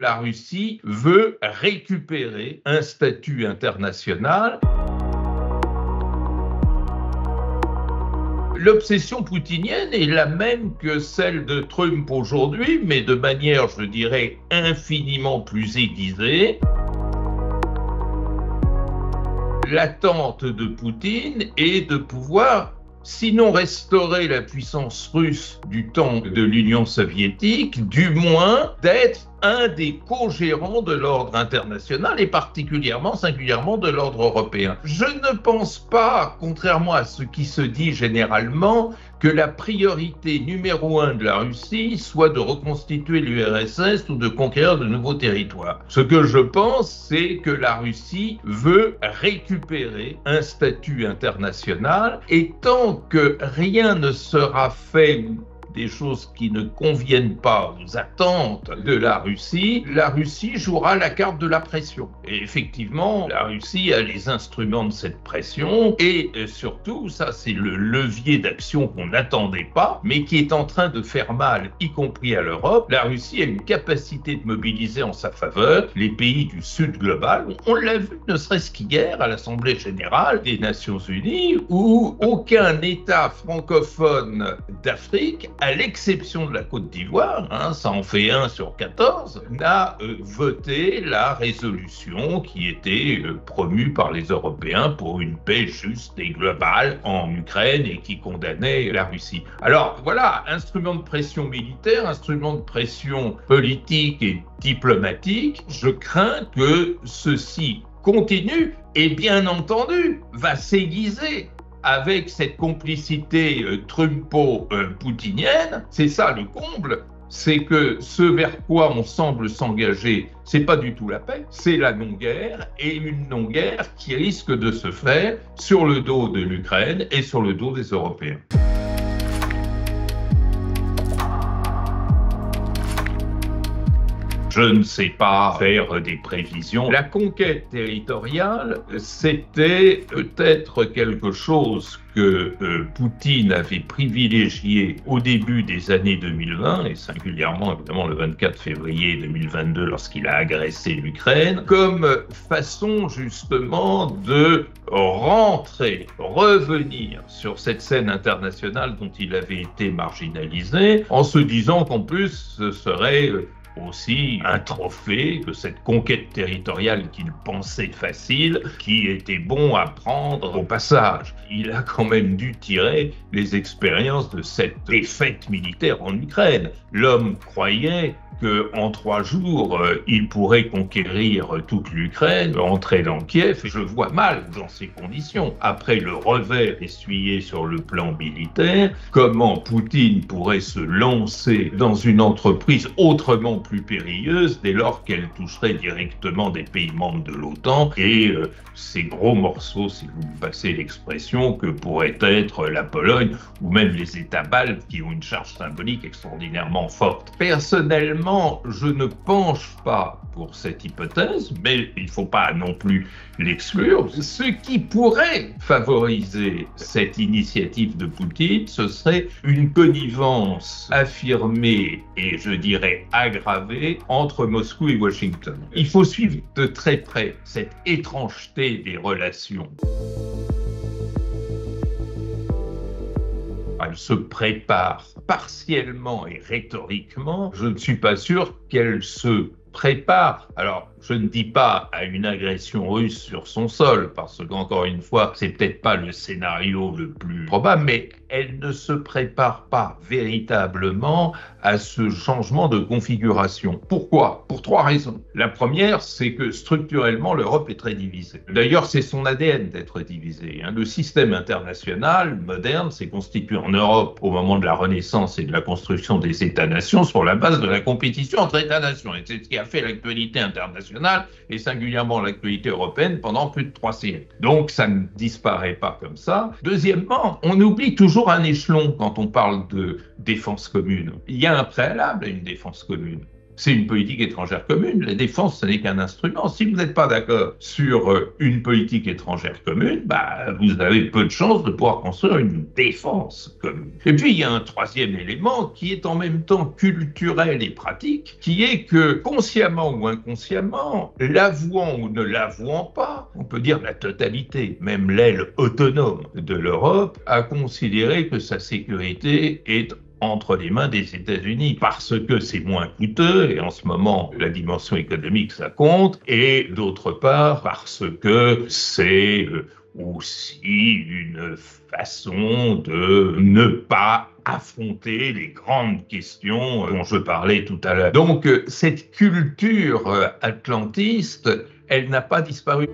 La Russie veut récupérer un statut international. L'obsession poutinienne est la même que celle de Trump aujourd'hui, mais de manière, je dirais, infiniment plus aiguisée. L'attente de Poutine est de pouvoir, sinon restaurer la puissance russe du temps de l'Union soviétique, du moins d'être un des co-gérants de l'ordre international et singulièrement de l'ordre européen. Je ne pense pas, contrairement à ce qui se dit généralement, que la priorité numéro 1 de la Russie soit de reconstituer l'URSS ou de conquérir de nouveaux territoires. Ce que je pense, c'est que la Russie veut récupérer un statut international et tant que rien ne sera fait, des choses qui ne conviennent pas aux attentes de la Russie jouera la carte de la pression. Et effectivement, la Russie a les instruments de cette pression et surtout, ça c'est le levier d'action qu'on n'attendait pas, mais qui est en train de faire mal, y compris à l'Europe. La Russie a une capacité de mobiliser en sa faveur les pays du Sud global. On l'a vu ne serait-ce qu'hier à l'Assemblée générale des Nations Unies, où aucun État francophone d'Afrique, à l'exception de la Côte d'Ivoire, ça en fait 1 sur 14, n'a voté la résolution qui était promue par les Européens pour une paix juste et globale en Ukraine et qui condamnait la Russie. Alors voilà, instrument de pression militaire, instrument de pression politique et diplomatique, je crains que ceci continue et bien entendu va s'aiguiser avec cette complicité trumpo-poutinienne. C'est ça le comble, c'est que ce vers quoi on semble s'engager, c'est pas du tout la paix, c'est la non-guerre, et une non-guerre qui risque de se faire sur le dos de l'Ukraine et sur le dos des Européens. Je ne sais pas faire des prévisions. La conquête territoriale, c'était peut-être quelque chose que Poutine avait privilégié au début des années 2020, et singulièrement évidemment le 24 février 2022 lorsqu'il a agressé l'Ukraine, comme façon justement de revenir sur cette scène internationale dont il avait été marginalisé, en se disant qu'en plus ce serait aussi un trophée de cette conquête territoriale qu'il pensait facile, qui était bon à prendre au passage. Il a quand même dû tirer les expériences de cette défaite militaire en Ukraine. L'homme croyait qu'en 3 jours, il pourrait conquérir toute l'Ukraine, entrer dans Kiev, et je vois mal dans ces conditions, après le revers essuyé sur le plan militaire, comment Poutine pourrait se lancer dans une entreprise autrement plus périlleuse dès lors qu'elle toucherait directement des pays membres de l'OTAN et ces gros morceaux, si vous me passez l'expression, que pourrait être la Pologne ou même les États baltes qui ont une charge symbolique extraordinairement forte. Personnellement, je ne penche pas pour cette hypothèse, mais il ne faut pas non plus l'exclure. Ce qui pourrait favoriser cette initiative de Poutine, ce serait une connivence affirmée et je dirais aggravée entre Moscou et Washington. Il faut suivre de très près cette étrangeté des relations. Elle se prépare partiellement et rhétoriquement. Je ne suis pas sûr qu'elle se prépare. Alors, je ne dis pas à une agression russe sur son sol, parce qu'encore une fois, c'est peut-être pas le scénario le plus probable, mais elle ne se prépare pas véritablement à ce changement de configuration. Pourquoi? Pour 3 raisons. La première, c'est que structurellement, l'Europe est très divisée. D'ailleurs, c'est son ADN d'être divisée. Le système international moderne s'est constitué en Europe au moment de la Renaissance et de la construction des États-nations sur la base de la compétition entre États-nations. Et c'est ce qui a fait l'actualité internationale et singulièrement l'actualité européenne pendant plus de 3 siècles. Donc ça ne disparaît pas comme ça. Deuxièmement, on oublie toujours un échelon quand on parle de défense commune. Il y a un préalable à une défense commune. c'est une politique étrangère commune. La défense, ce n'est qu'un instrument. Si vous n'êtes pas d'accord sur une politique étrangère commune, vous avez peu de chances de pouvoir construire une défense commune. Et puis, il y a un troisième élément qui est en même temps culturel et pratique, qui est que, consciemment ou inconsciemment, l'avouant ou ne l'avouant pas, on peut dire la totalité, même l'aile autonome de l'Europe, a considéré que sa sécurité est entre les mains des États-Unis parce que c'est moins coûteux et en ce moment la dimension économique ça compte, et d'autre part parce que c'est aussi une façon de ne pas affronter les grandes questions dont je parlais tout à l'heure. Donc cette culture atlantiste, elle n'a pas disparu.